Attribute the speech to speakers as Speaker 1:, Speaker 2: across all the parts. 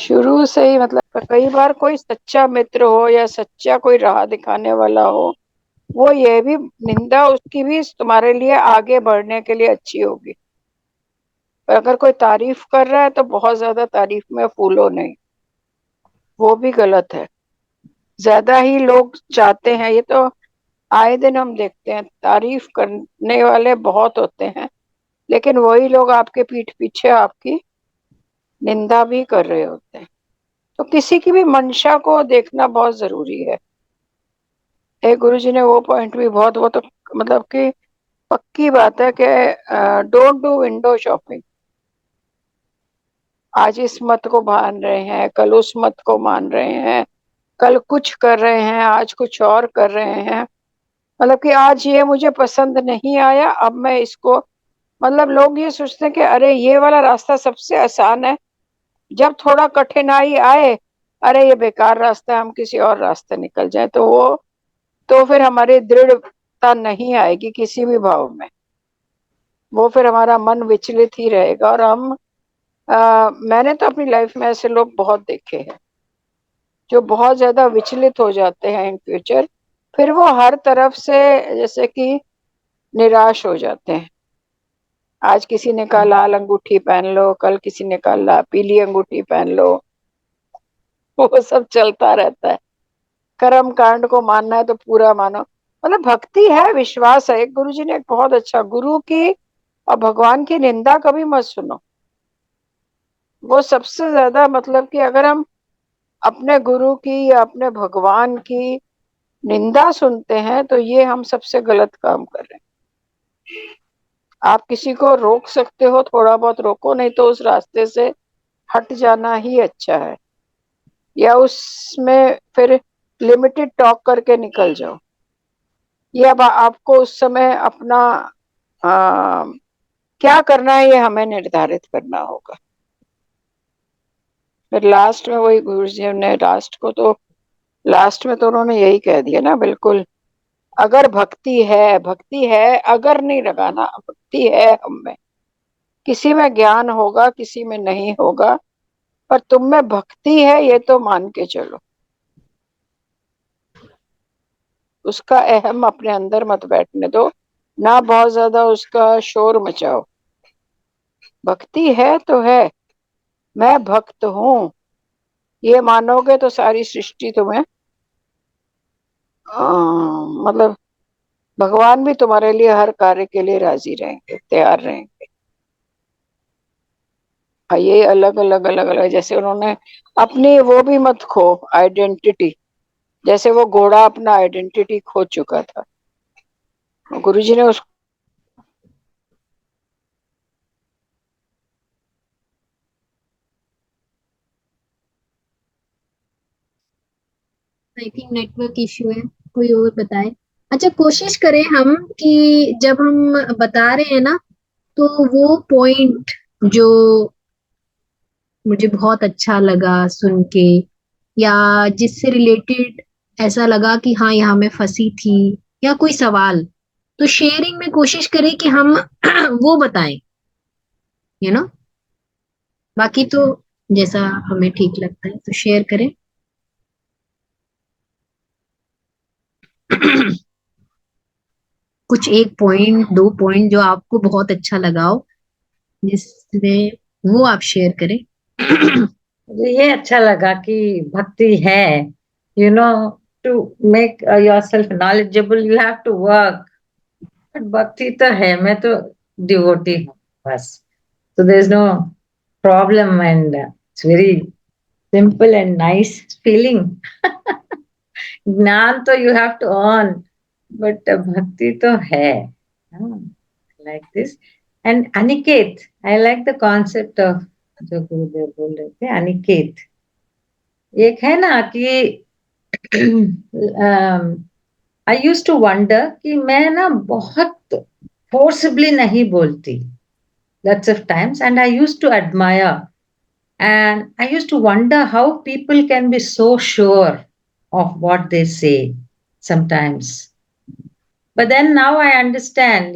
Speaker 1: शुरू से ही मतलब कई बार कोई सच्चा मित्र हो या सच्चा कोई राह दिखाने वाला हो, वो ये भी निंदा उसकी भी तुम्हारे लिए आगे बढ़ने के लिए अच्छी होगी। पर अगर कोई तारीफ कर रहा है तो बहुत ज्यादा तारीफ में फूलो नहीं, वो भी गलत है। ज्यादा ही लोग चाहते हैं, ये तो आए दिन हम देखते हैं, तारीफ करने वाले बहुत होते हैं, लेकिन वही लोग आपके पीठ पीछे आपकी निंदा भी कर रहे होते हैं। तो किसी की भी मंशा को देखना बहुत जरूरी है। एक गुरु जी ने वो पॉइंट भी बहुत, वो तो मतलब कि पक्की बात है कि डोंट डू विंडो शॉपिंग। आज इस मत को मान रहे हैं, कल उस मत को मान रहे हैं, कल कुछ कर रहे हैं, आज कुछ और कर रहे हैं। मतलब कि आज ये मुझे पसंद नहीं आया, अब मैं इसको, मतलब लोग ये सोचते हैं कि अरे ये वाला रास्ता सबसे आसान है, जब थोड़ा कठिनाई आए, अरे ये बेकार रास्ता है, हम किसी और रास्ते निकल जाए, तो वो, तो फिर हमारी दृढ़ता नहीं आएगी किसी भी भाव में। वो फिर हमारा मन विचलित ही रहेगा। और हम मैंने तो अपनी लाइफ में ऐसे लोग बहुत देखे हैं जो बहुत ज्यादा विचलित हो जाते हैं इन फ्यूचर। फिर वो हर तरफ से जैसे कि निराश हो जाते हैं। आज किसी ने कहा लाल अंगूठी पहन लो, कल किसी ने कहा पीली अंगूठी पहन लो। वो सब चलता रहता है। कर्म कांड को मानना है तो पूरा मानो। मतलब भक्ति है, विश्वास है। एक गुरु जी ने एक बहुत अच्छा, गुरु की और भगवान की निंदा कभी मत सुनो। वो सबसे ज्यादा, मतलब कि अगर हम अपने गुरु की या अपने भगवान की निंदा सुनते हैं तो ये हम सबसे गलत काम कर रहे हैं। आप किसी को रोक सकते हो, थोड़ा बहुत रोको, नहीं तो उस रास्ते से हट जाना ही अच्छा है। या उसमें फिर लिमिटेड टॉक करके निकल जाओ। ये अब आपको उस समय अपना आ, क्या करना है ये हमें निर्धारित करना होगा। फिर लास्ट में वही गुरु जी ने लास्ट में तो उन्होंने यही कह दिया ना, बिल्कुल। अगर भक्ति है, भक्ति है, अगर नहीं लगाना, भक्ति है हम में। किसी में ज्ञान होगा, किसी में नहीं होगा, पर तुम में भक्ति है ये तो मान के चलो। उसका अहम अपने अंदर मत बैठने दो, ना बहुत ज्यादा उसका शोर मचाओ। भक्ति है तो है, मैं भक्त हूँ, ये मानोगे तो सारी सृष्टि तुम्हें मतलब भगवान भी तुम्हारे लिए हर कार्य के लिए राजी रहेंगे, तैयार रहेंगे। ये अलग अलग अलग अलग, जैसे उन्होंने अपनी वो भी मत खो, आइडेंटिटी। जैसे वो घोड़ा अपना आइडेंटिटी खो चुका था, गुरुजी ने उस
Speaker 2: आई थिंक नेटवर्क इश्यू है। कोई और बताए। अच्छा, कोशिश करें हम कि जब हम बता रहे हैं ना, तो वो पॉइंट जो मुझे बहुत अच्छा लगा सुन के, या जिससे रिलेटेड ऐसा लगा कि हाँ यहाँ मैं फंसी थी, या कोई सवाल, तो शेयरिंग में कोशिश करें कि हम वो बताएं, यू नो। बाकी तो जैसा हमें ठीक लगता है तो शेयर करें। कुछ एक पॉइंट, दो पॉइंट जो आपको बहुत अच्छा लगा हो, जिसमें वो आप शेयर करें।
Speaker 3: मुझे ये अच्छा लगा कि भक्ति है, you know, to make yourself knowledgeable you have to work. But भक्ति तो है, मैं तो डिवोटी हूँ बस। So there's no problem, and it's very simple and nice feeling. ज्ञान तो you have to earn, but भक्ति तो है। Like this. And Aniket, I like the concept of जो गुरुदेव बोल रहे थे, अनिकेत। एक है ना कि आई यूज टू वंडर कि मैं ना बहुत फोर्सibly नहीं बोलती lots of times, and I used to admire, and I used to wonder how people can be so sure of what they say sometimes. But then now I understand,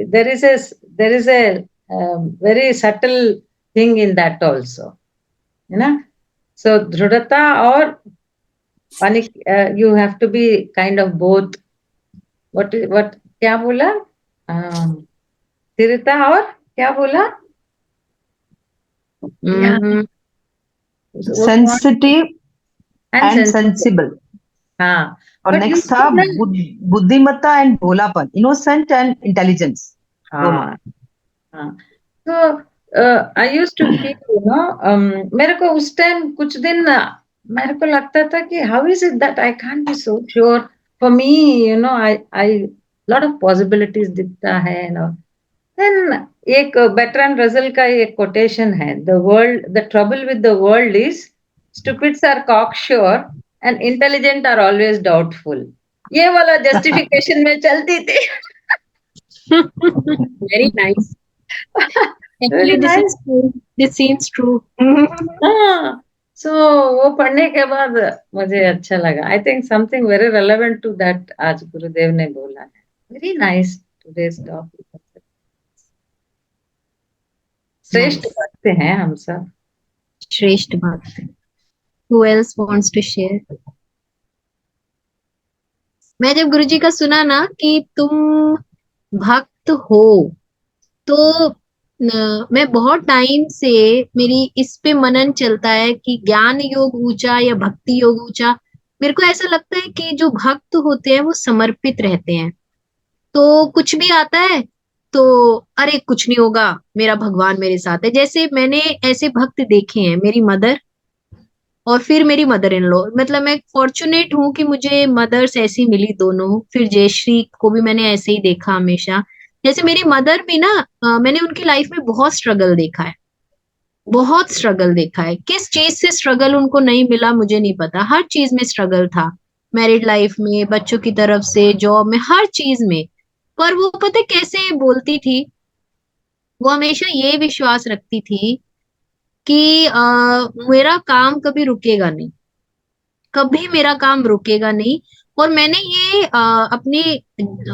Speaker 3: there is a very subtle thing in that also, you know. So Dhrudata or you have to be kind of both. What क्या बोला? स्थिरता और क्या बोला?
Speaker 4: Sensitive and sensible.
Speaker 3: हाँ.
Speaker 4: और
Speaker 3: But
Speaker 4: next
Speaker 3: you
Speaker 4: था
Speaker 3: see
Speaker 4: बुद्धिमत्ता and भोलापन, innocent and intelligence.
Speaker 3: हाँ. So I used to feel, मेरे को उस टाइम कुछ दिन मेरे को लगता था कि how is it that I can't be so sure. For me, I lot of possibilities दिखता है, Then एक Bertrand Russell का एक quotation है, the trouble with the world is stupids are cocksure and intelligent are always doubtful. ये वाला justification में चलती थी.
Speaker 2: Very nice.
Speaker 3: Very
Speaker 2: Actually,
Speaker 3: nice.
Speaker 2: this seems true.
Speaker 3: हाँ. So वो पढ़ने के बाद मुझे अच्छा लगा. I think something very relevant to that आज गुरुदेव ने बोला है. Very nice today's topic. श्रेष्ठ भक्त हैं हम सब.
Speaker 2: श्रेष्ठ भक्त. Who else wants to share? मैं जब गुरुजी का सुना ना कि तुम भक्त हो, तो मैं बहुत टाइम से मेरी इस पे मनन चलता है कि ज्ञान योग ऊंचा या भक्ति योग ऊंचा. मेरे को ऐसा लगता है कि जो भक्त होते हैं वो समर्पित रहते हैं. तो कुछ भी आता है तो अरे कुछ नहीं होगा, मेरा भगवान मेरे साथ है. जैसे मैंने ऐसे भक्त देखे हैं, मेरी मदर और फिर मेरी मदर इन लॉ. मतलब मैं फॉर्चुनेट हूँ कि मुझे मदर्स ऐसी मिली दोनों. फिर जयश्री को भी मैंने ऐसे ही देखा हमेशा. जैसे मेरी मदर भी ना, मैंने उनकी लाइफ में बहुत स्ट्रगल देखा है, बहुत स्ट्रगल देखा है. किस चीज से स्ट्रगल उनको नहीं मिला मुझे नहीं पता. हर चीज में स्ट्रगल था, मैरिड लाइफ में, बच्चों की तरफ से, जॉब में, हर चीज में. पर वो पता है कैसे बोलती थी? वो हमेशा ये विश्वास रखती थी कि मेरा काम कभी रुकेगा नहीं, कभी मेरा काम रुकेगा नहीं. और मैंने ये अपने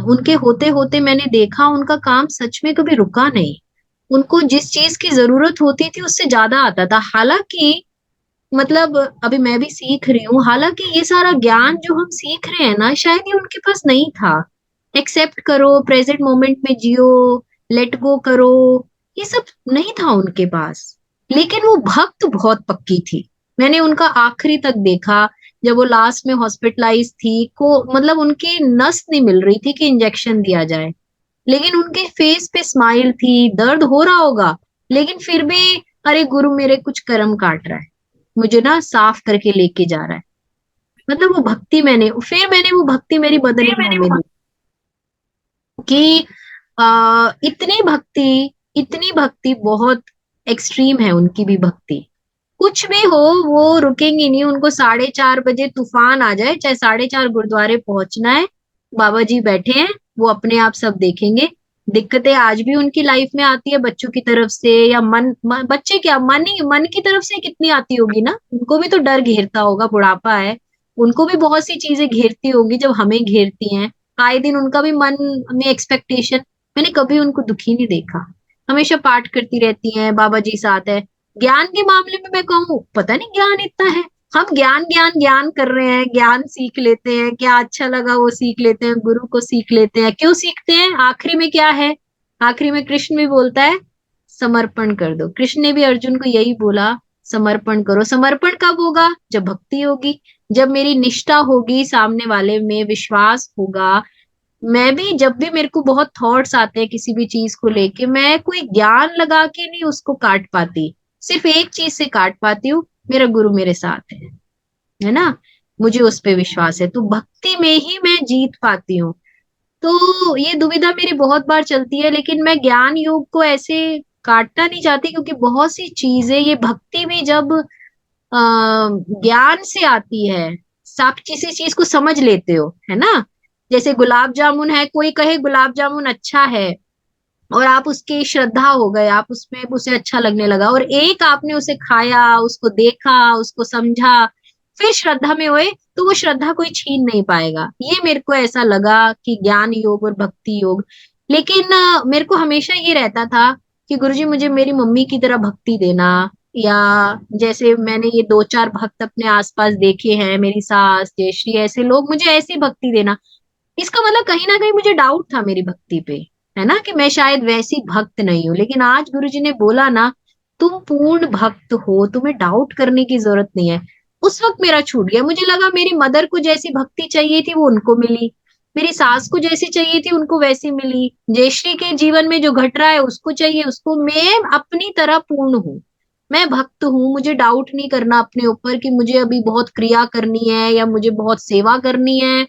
Speaker 2: उनके होते होते मैंने देखा, उनका काम सच में कभी रुका नहीं. उनको जिस चीज की जरूरत होती थी उससे ज्यादा आता था. हालांकि मतलब अभी मैं भी सीख रही हूँ, हालांकि ये सारा ज्ञान जो हम सीख रहे हैं ना, शायद ये उनके पास नहीं था. एक्सेप्ट करो, प्रेजेंट मोमेंट में जियो, लेट गो करो, ये सब नहीं था उनके पास. लेकिन वो भक्त बहुत पक्की थी. मैंने उनका आखिरी तक देखा. जब वो लास्ट में हॉस्पिटलाइज थी, को मतलब उनकी नस नहीं मिल रही थी कि इंजेक्शन दिया जाए, लेकिन उनके फेस पे स्माइल थी. दर्द हो रहा होगा लेकिन फिर भी, अरे गुरु मेरे कुछ कर्म काट रहा है, मुझे ना साफ करके लेके जा रहा है. मतलब वो भक्ति मैंने वो भक्ति मेरी मदर इन लॉ में दी कि इतनी भक्ति बहुत एक्सट्रीम है उनकी भी भक्ति. कुछ भी हो वो रुकेंगी नहीं. उनको 4:30 बजे तूफान आ जाए, चाहे 4:30 गुरुद्वारे पहुंचना है, बाबा जी बैठे हैं, वो अपने आप सब देखेंगे. दिक्कतें आज भी उनकी लाइफ में आती है बच्चों की तरफ से, या बच्चे क्या, मन की तरफ से कितनी आती होगी ना. उनको भी तो डर घेरता होगा, बुढ़ापा है, उनको भी बहुत सी चीजें घेरती होंगी जब हमें घेरती हैं. आए दिन उनका भी मन में एक्सपेक्टेशन. मैंने कभी उनको दुखी नहीं देखा. हमेशा पाठ करती रहती हैं, बाबा जी साथ है. ज्ञान के मामले में मैं कहूँ, पता नहीं ज्ञान इतना है. हम ज्ञान ज्ञान ज्ञान कर रहे हैं, ज्ञान सीख लेते हैं, क्या अच्छा लगा वो सीख लेते हैं, गुरु को सीख लेते हैं. क्यों सीखते हैं? आखिरी में क्या है? आखिरी में कृष्ण भी बोलता है समर्पण कर दो. कृष्ण ने भी अर्जुन को यही बोला, समर्पण करो. समर्पण कब होगा? जब भक्ति होगी, जब मेरी निष्ठा होगी, सामने वाले में विश्वास होगा. मैं भी जब भी मेरे को बहुत थॉट्स आते हैं किसी भी चीज को लेके, मैं कोई ज्ञान लगा के नहीं उसको काट पाती. सिर्फ एक चीज से काट पाती हूँ, मेरा गुरु मेरे साथ है ना, मुझे उस पे विश्वास है. तो भक्ति में ही मैं जीत पाती हूँ. तो ये दुविधा मेरी बहुत बार चलती है, लेकिन मैं ज्ञान योग को ऐसे काटना नहीं चाहती, क्योंकि बहुत सी चीजें, ये भक्ति भी जब ज्ञान से आती है, आप किसी चीज को समझ लेते हो, है ना. जैसे गुलाब जामुन है, कोई कहे गुलाब जामुन अच्छा है, और आप उसकी श्रद्धा हो गए, आप उसमें उसे अच्छा लगने लगा, और एक आपने उसे खाया, उसको देखा, उसको समझा, फिर श्रद्धा में हुए, तो वो श्रद्धा कोई छीन नहीं पाएगा. ये मेरे को ऐसा लगा कि ज्ञान योग और भक्ति योग. लेकिन मेरे को हमेशा ये रहता था कि गुरुजी मुझे मेरी मम्मी की तरह भक्ति देना, या जैसे मैंने ये 2-4 भक्त अपने आसपास देखे हैं, मेरी सास, जयश्री, ऐसे लोग मुझे ऐसी भक्ति देना, इसका मतलब कहीं ना कहीं मुझे डाउट था मेरी भक्ति पे, है ना, कि मैं शायद वैसी भक्त नहीं हूँ। लेकिन आज गुरुजी ने बोला ना, तुम पूर्ण भक्त हो, तुम्हें डाउट करने की जरूरत नहीं है। उस वक्त मेरा छूट गया। मुझे लगा मेरी मदर को जैसी भक्ति चाहिए थी वो उनको मिली, मेरी सास को जैसी चाहिए थी उनको वैसी मिली, जयश्री के जीवन में जो घट रहा है उसको चाहिए उसको, मैं अपनी तरह पूर्ण हूँ, मैं भक्त हूँ। मुझे डाउट नहीं करना अपने ऊपर कि मुझे अभी बहुत क्रिया करनी है या मुझे बहुत सेवा करनी है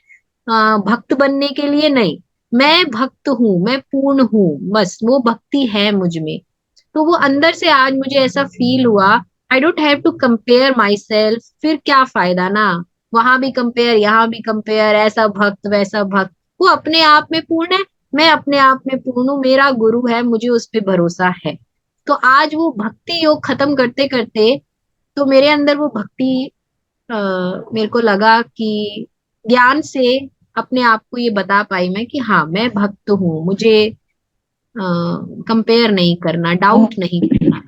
Speaker 2: भक्त बनने के लिए। नहीं, मैं भक्त हूँ, मैं पूर्ण हूँ, बस वो भक्ति है मुझ में। तो वो अंदर से आज मुझे ऐसा फील हुआ, I don't have to compare myself. फिर क्या फायदा ना, वहां भी कंपेयर यहाँ भी कंपेयर, ऐसा भक्त वैसा भक्त। वो अपने आप में पूर्ण है, मैं अपने आप में पूर्ण हूँ, मेरा गुरु है, मुझे उस पर भरोसा है। तो आज वो भक्ति योग खत्म करते करते तो मेरे अंदर वो भक्ति अ, मेरे को लगा कि ज्ञान से अपने आप को ये बता पाई मैं कि हाँ मैं भक्त हूँ, मुझे कंपेयर नहीं करना, डाउट नहीं करना।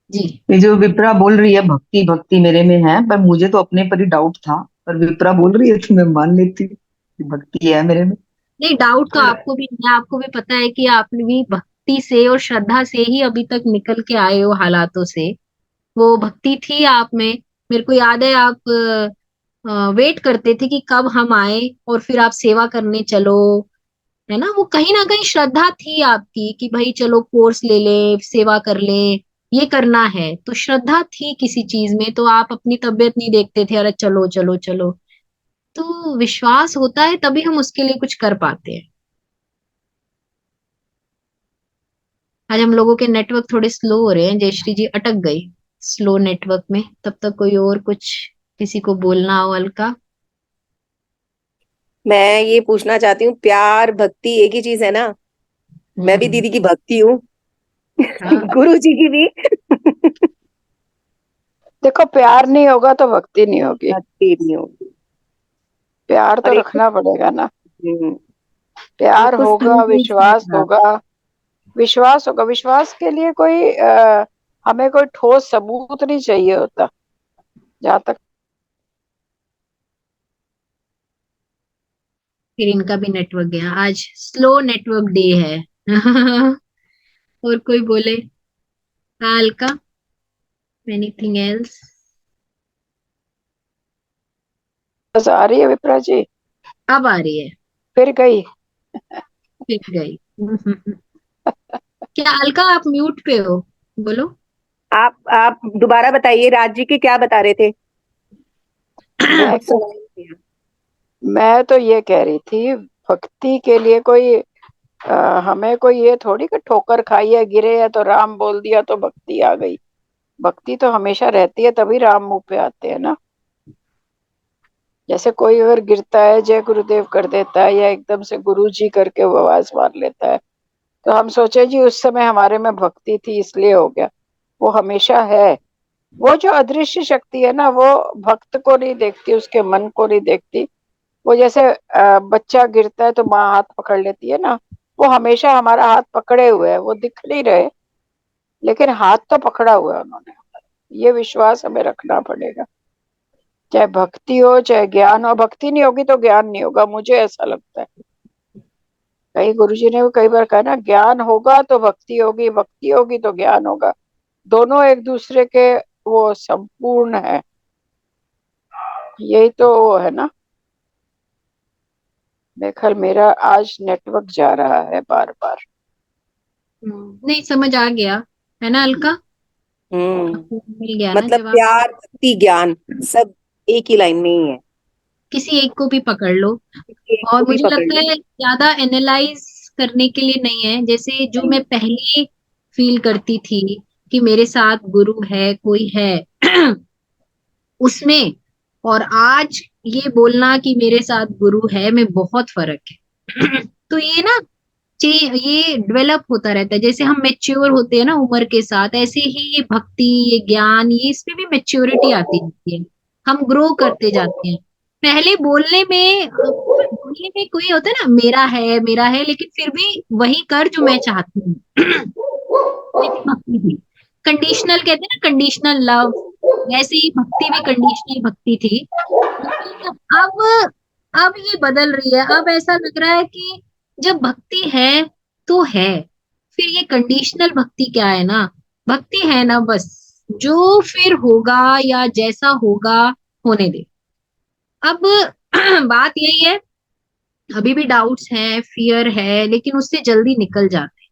Speaker 2: जी।
Speaker 4: ये जो विप्रा बोल रही है भक्ति भक्ति मेरे में है, पर मुझे तो अपने पर ही डाउट था, पर विप्रा बोल रही है तो मैं मान लेती हूँ कि भक्ति है मेरे में।
Speaker 2: नहीं, डाउट तो आपको भी नहीं है, आपको भी पता है कि आपने भी भक्ति से और श्रद्धा से ही अभी तक निकल के आए हो हालातों से। वो भक्ति थी आप में। मेरे को याद है आप वेट करते थे कि कब हम आए और फिर आप सेवा करने चलो, है ना। वो कहीं ना कहीं श्रद्धा थी आपकी कि भाई चलो कोर्स ले ले, सेवा कर ले, ये करना है। तो श्रद्धा थी किसी चीज में, तो आप अपनी तबीयत नहीं देखते थे, अरे चलो चलो चलो। तो विश्वास होता है तभी हम उसके लिए कुछ कर पाते हैं। आज हम लोगों के नेटवर्क थोड़े स्लो हो रहे हैं, जयश्री जी अटक गई स्लो नेटवर्क में। तब तक कोई और कुछ किसी को बोलना हो अलका।
Speaker 5: मैं ये पूछना चाहती हूँ, प्यार भक्ति एक ही चीज है ना? मैं भी
Speaker 2: हम्म।
Speaker 5: दीदी की भक्ति हूँ।
Speaker 2: हाँ।
Speaker 5: गुरु जी की भी।
Speaker 1: देखो, प्यार नहीं होगा तो भक्ति नहीं होगी।
Speaker 5: भक्ति नहीं होगी।
Speaker 1: प्यार तो
Speaker 5: और एक
Speaker 1: रखना पड़ेगा ना।
Speaker 5: हम्म,
Speaker 1: प्यार
Speaker 3: आपको
Speaker 1: होगा,
Speaker 3: समझ
Speaker 1: विश्वास होगा। विश्वास होगा, विश्वास के लिए कोई हमें कोई ठोस सबूत नहीं चाहिए होता। जहां तक
Speaker 2: फिर इनका भी नेटवर्क गया, आज स्लो नेटवर्क डे है। और कोई बोले। हाँ अलका, एनीथिंग एल्स।
Speaker 1: बस आ रही है विप्रा जी?
Speaker 2: अब आ रही है।
Speaker 1: फिर गई?
Speaker 2: फिर गई। क्या अलका आप म्यूट पे हो? बोलो।
Speaker 5: आप दोबारा बताइए, राज जी के क्या बता रहे थे?
Speaker 1: मैं
Speaker 5: कुछ सुनाई नहीं दिया।
Speaker 1: मैं तो ये कह रही थी, भक्ति के लिए कोई हमें कोई ये थोड़ी कि ठोकर खाई है, गिरे है तो राम बोल दिया तो भक्ति आ गई। भक्ति तो हमेशा रहती है, तभी राम मुंह पे आते हैं ना। जैसे कोई अगर गिरता है, जय गुरुदेव कर देता है, या एकदम से गुरु जी करके वो आवाज मार लेता है, तो हम सोचे जी उस समय हमारे में भक्ति थी इसलिए हो गया। वो हमेशा है। वो जो अदृश्य शक्ति है ना, वो भक्त को नहीं देखती, उसके मन को नहीं देखती। वो जैसे बच्चा गिरता है तो माँ हाथ पकड़ लेती है ना, वो हमेशा हमारा हाथ पकड़े हुए है। वो दिख नहीं रहे, लेकिन हाथ तो पकड़ा हुआ है उन्होंने। ये विश्वास हमें रखना पड़ेगा, चाहे भक्ति हो चाहे ज्ञान हो। भक्ति नहीं होगी तो ज्ञान नहीं होगा, मुझे ऐसा लगता है। कहीं गुरुजी ने भी कई बार कहा ना, ज्ञान होगा तो भक्ति होगी, भक्ति होगी तो ज्ञान होगा। दोनों एक दूसरे के वो संपूर्ण है। यही तो वो है ना। देखल मेरा आज नेटवर्क जा रहा है बार बार।
Speaker 2: नहीं, समझ आ गया, है ना अलका।
Speaker 5: हम्म
Speaker 2: मिल गया ना
Speaker 5: मतलब
Speaker 2: जवाब।
Speaker 5: प्यार भक्ति ज्ञान सब एक ही लाइन में ही है।
Speaker 2: किसी एक को भी पकड़ लो।
Speaker 5: एक
Speaker 2: और
Speaker 5: को भी
Speaker 2: मुझे
Speaker 5: पकड़
Speaker 2: लगता
Speaker 5: लो।
Speaker 2: है ज्यादा एनालाइज करने के लिए नहीं है। जैसे जो
Speaker 5: नहीं,
Speaker 2: मैं पहले फील करती थी कि मेरे साथ गुरु है, कोई है, उसमें और आज ये बोलना कि मेरे साथ गुरु है में बहुत फर्क है। तो ये ना ये डेवलप होता रहता है। जैसे हम मेच्योर होते हैं ना उम्र के साथ, ऐसे ही ये भक्ति, ये ज्ञान, ये इसमें भी मेच्योरिटी आती रहती है। हम ग्रो करते जाते हैं। पहले बोलने में कोई होता है ना, मेरा है, लेकिन फिर भी वही कर जो मैं चाहती हूँ। वैसी भक्ति थी। कंडीशनल कहते हैं ना, कंडीशनल लव, वैसे ही भक्ति भी कंडीशनल भक्ति थी। लेकिन अब ये बदल रही है। अब ऐसा लग रहा है कि जब भक्ति है तो है, फिर ये कंडीशनल भक्ति क्या है ना, भक्ति है ना बस, जो फिर होगा या जैसा होगा होने दे। अब बात यही है, अभी भी डाउट्स हैं, फियर है, लेकिन उससे जल्दी निकल जाते हैं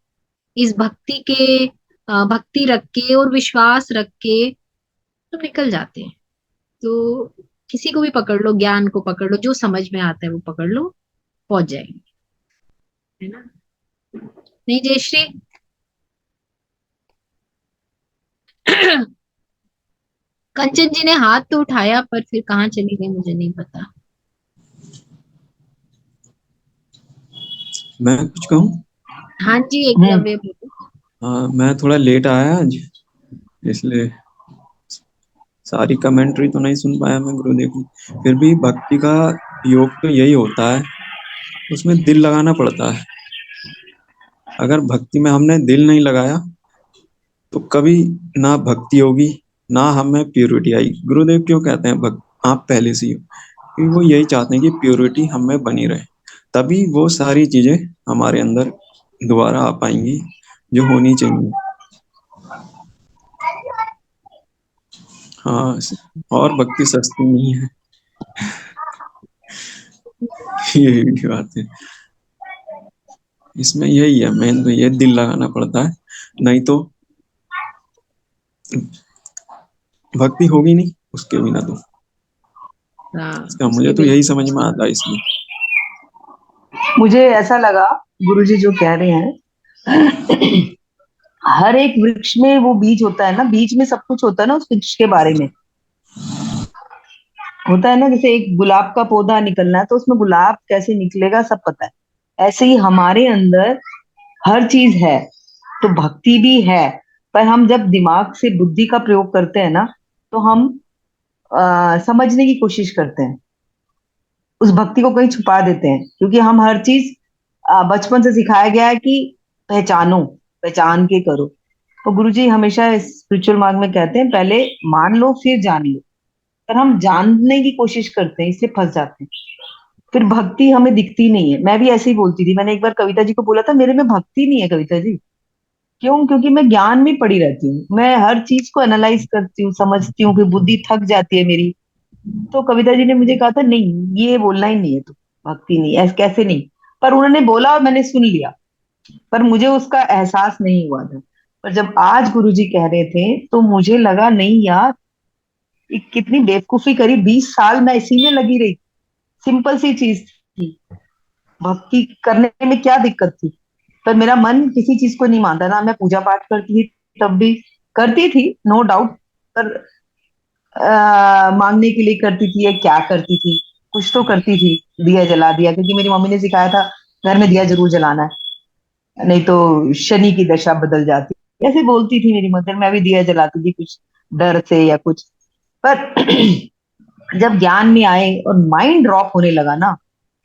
Speaker 2: इस भक्ति के, भक्ति रख के और विश्वास रख के तो निकल जाते हैं। तो किसी को भी पकड़ लो, ज्ञान को पकड़ लो, जो समझ में आता है वो पकड़ लो, पहुंच जाएंगे, है ना? नहीं जयश्री? कंचन जी ने हाथ तो उठाया पर फिर कहाँ चली गई मुझे नहीं पता।
Speaker 6: मैं कुछ कहूँ?
Speaker 2: हाँ जी, एकलव्य बोलो।
Speaker 6: हाँ, मैं थोड़ा लेट आया आज, इसलिए सारी कमेंट्री तो नहीं सुन पाया मैं गुरुदेव की। फिर भी भक्ति का योग तो यही होता है, उसमें दिल लगाना पड़ता है। अगर भक्ति में हमने दिल नहीं लगाया तो कभी ना भक्ति होगी, ना हमें प्योरिटी आएगी। गुरुदेव क्यों कहते हैं आप पहले से ही हो, क्योंकि वो यही चाहते हैं कि प्योरिटी हमें बनी रहे, तभी वो सारी चीजें हमारे अंदर दोबारा आ पाएंगी जो होनी चाहिए। हाँ, और भक्ति सस्ती नहीं है। यही की बात है, इसमें यही है मेन, तो ये दिल लगाना पड़ता है, नहीं तो भक्ति होगी नहीं उसके बिना तो। इसका मुझे तो यही समझ में आता है इसमें।
Speaker 4: मुझे ऐसा लगा गुरुजी जो कह रहे हैं, हर एक वृक्ष में वो बीज होता है ना, बीज में सब कुछ होता है ना उस वृक्ष के बारे में। होता है ना, जैसे एक गुलाब का पौधा निकलना है तो उसमें गुलाब कैसे निकलेगा सब पता है। ऐसे ही हमारे अंदर हर चीज है, तो भक्ति भी है। पर हम जब दिमाग से बुद्धि का प्रयोग करते हैं ना, तो हम समझने की कोशिश करते हैं, उस भक्ति को कहीं छुपा देते हैं, क्योंकि हम हर चीज बचपन से सिखाया गया है कि पहचानो, पहचान के करो। तो गुरुजी हमेशा स्पिरिचुअल मार्ग में कहते हैं पहले मान लो फिर जान लो। पर हम जानने की कोशिश करते हैं, इसलिए फंस जाते हैं, फिर भक्ति हमें दिखती नहीं है। मैं भी ऐसे ही बोलती थी, मैंने एक बार कविता जी को बोला था मेरे में भक्ति नहीं है कविता जी। क्यों? क्योंकि मैं ज्ञान में पड़ी रहती हूँ, मैं हर चीज को एनालाइज करती हूँ, समझती हूँ, कि बुद्धि थक जाती है मेरी। तो कविता जी ने मुझे कहा था नहीं ये बोलना ही नहीं है, तो भक्ति नहीं, ऐसे कैसे नहीं। पर उन्होंने बोला और मैंने सुन लिया, पर मुझे उसका एहसास नहीं हुआ था। पर जब आज गुरुजी कह रहे थे तो मुझे लगा नहीं यार, ये कितनी बेवकूफी करी, 20 साल मैं इसी में लगी रही। सिंपल सी चीज थी, भक्ति करने में क्या दिक्कत थी। पर मेरा मन किसी चीज को नहीं मानता ना, मैं पूजा पाठ करती थी तब भी करती थी नो डाउट, पर मांगने के लिए करती थी या क्या करती थी, कुछ तो करती थी। दिया जला दिया, क्योंकि मेरी मम्मी ने सिखाया था घर में दिया जरूर जलाना है, नहीं तो शनि की दशा बदल जाती, ऐसे बोलती थी मेरी मदर। मैं भी दिया जलाती थी कुछ डर से या कुछ। पर जब ज्ञान में आए और माइंड ड्रॉप होने लगा ना,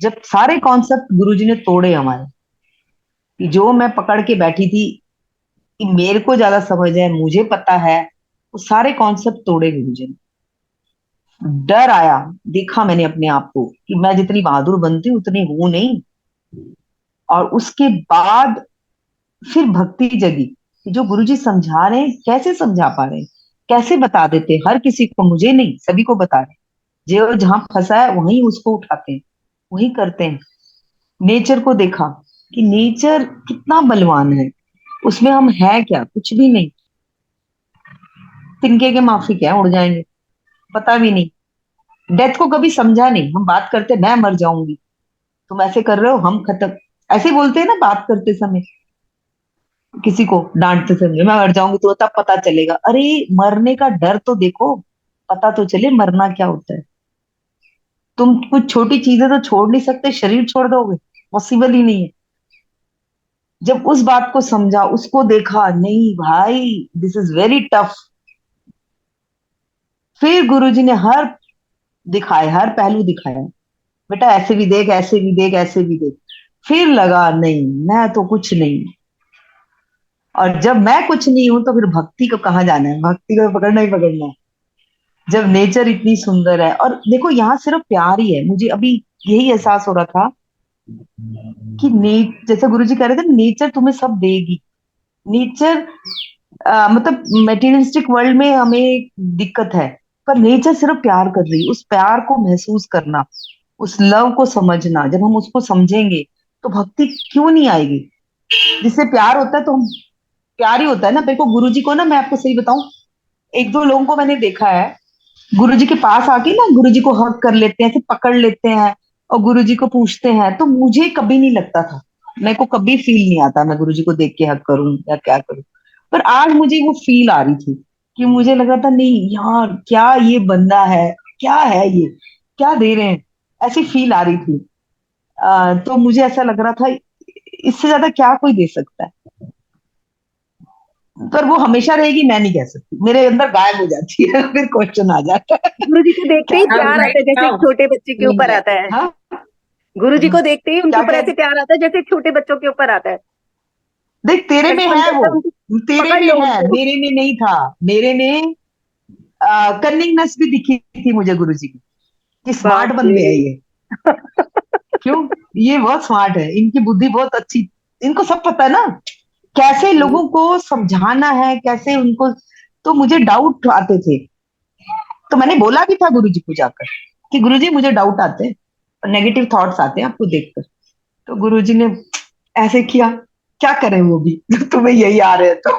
Speaker 4: जब सारे कॉन्सेप्ट गुरुजी ने तोड़े हमारे, कि जो मैं पकड़ के बैठी थी कि मेरे को ज्यादा समझ है, मुझे पता है, वो सारे कॉन्सेप्ट तोड़े गुरुजी ने। डर आया, देखा मैंने अपने आप को कि मैं जितनी बहादुर बनती हूँ उतनी हूं नहीं। और उसके बाद फिर भक्ति जगी, कि जो गुरुजी समझा रहे हैं कैसे समझा पा रहे हैं, कैसे बता देते, हर किसी को, मुझे नहीं सभी को बता रहे हैं। जो जहां फंसा है वहीं उसको उठाते हैं, वही करते हैं। नेचर को देखा कि नेचर कितना बलवान है, उसमें हम है क्या, कुछ भी नहीं, तिनके के माफिक है, उड़ जाएंगे, पता भी नहीं। डेथ को कभी समझा नहीं। हम बात करते मैं मर जाऊंगी, तुम ऐसे कर रहे हो, हम खत्म, ऐसे बोलते हैं ना बात करते समय, किसी को डांटते समय मैं मर जाऊंगी तो तब पता चलेगा। अरे मरने का डर तो देखो, पता तो चले मरना क्या होता है। तुम कुछ छोटी चीजें तो छोड़ नहीं सकते, शरीर छोड़ दोगे, पॉसिबल ही नहीं है। जब उस बात को समझा, उसको देखा, नहीं भाई दिस इज वेरी टफ। फिर गुरुजी ने हर दिखाए, हर पहलू दिखाया, बेटा ऐसे भी देख, ऐसे भी देख, ऐसे भी देख। फिर लगा नहीं मैं तो कुछ नहीं, और जब मैं कुछ नहीं हूं तो फिर भक्ति को कहाँ जाना है, भक्ति को पकड़ना ही पकड़ना है। जब नेचर इतनी सुंदर है, और देखो यहाँ सिर्फ प्यार ही है। मुझे अभी यही एहसास हो रहा था कि जैसे गुरुजी कह रहे थे, नेचर तुम्हें सब देगी। नेचर मतलब मेटीरियलिस्टिक वर्ल्ड में हमें दिक्कत है, पर नेचर सिर्फ प्यार कर रही है। उस प्यार को महसूस करना, उस लव को समझना, जब हम उसको समझेंगे तो भक्ति क्यों नहीं आएगी। जिससे प्यार होता है तो हम, प्यार ही होता है ना। मेरे को गुरुजी को ना, मैं आपको सही बताऊं, एक दो लोगों को मैंने देखा है, गुरुजी के पास आके ना गुरुजी को हक कर लेते हैं, फिर पकड़ लेते हैं और गुरुजी को पूछते हैं। तो मुझे कभी नहीं लगता था, मेरे को कभी फील नहीं आता मैं गुरुजी को देख के हक करूं या क्या करूं। पर आज मुझे वो फील आ रही थी कि मुझे लगा था नहीं यार, क्या ये बंदा है, क्या है ये, क्या दे रहे हैं, ऐसी फील आ रही थी। तो मुझे ऐसा लग रहा था इससे ज्यादा क्या कोई दे सकता है। पर वो हमेशा रहेगी मैं नहीं कह सकती, मेरे अंदर गायब हो जाती है फिर क्वेश्चन आ जाता है।
Speaker 5: गुरु जी को देखते
Speaker 4: क्या
Speaker 5: ही
Speaker 3: Now,
Speaker 5: प्यार आता
Speaker 3: right
Speaker 5: है, जैसे एक
Speaker 3: now,
Speaker 5: छोटे बच्चे के ऊपर आता है।
Speaker 4: हाँ,
Speaker 5: गुरु जी को देखते ही उनके
Speaker 4: क्या
Speaker 5: ऊपर
Speaker 4: क्या
Speaker 5: ऐसे प्यार आता है जैसे छोटे बच्चों के ऊपर आता है।
Speaker 4: देख, तेरे में
Speaker 5: ऐसा मन
Speaker 4: है
Speaker 5: करता
Speaker 4: वो,
Speaker 5: है उनको
Speaker 4: तेरे
Speaker 5: पकड़
Speaker 4: में
Speaker 5: लो
Speaker 4: है,
Speaker 5: उनको।
Speaker 4: मेरे में नहीं था। मेरे में कनिंगनेस भी दिखी थी मुझे गुरुजी की, कि स्मार्ट
Speaker 5: बाप
Speaker 4: बंदे हैं
Speaker 5: रे।
Speaker 4: ये। क्यों, ये बहुत स्मार्ट है, इनकी बुद्धि बहुत अच्छी, इनको सब पता है ना कैसे लोगों को समझाना है, कैसे उनको। तो मुझे डाउट आते थे, तो मैंने बोला भी था गुरुजी को जाकर कि गुरुजी मुझे डाउट आते हैं, नेगेटिव थॉट्स आते हैं आपको देखकर। तो गुरुजी ने ऐसे किया, क्या करें वो भी जब तुम्हें यही आ रहे हैं तो।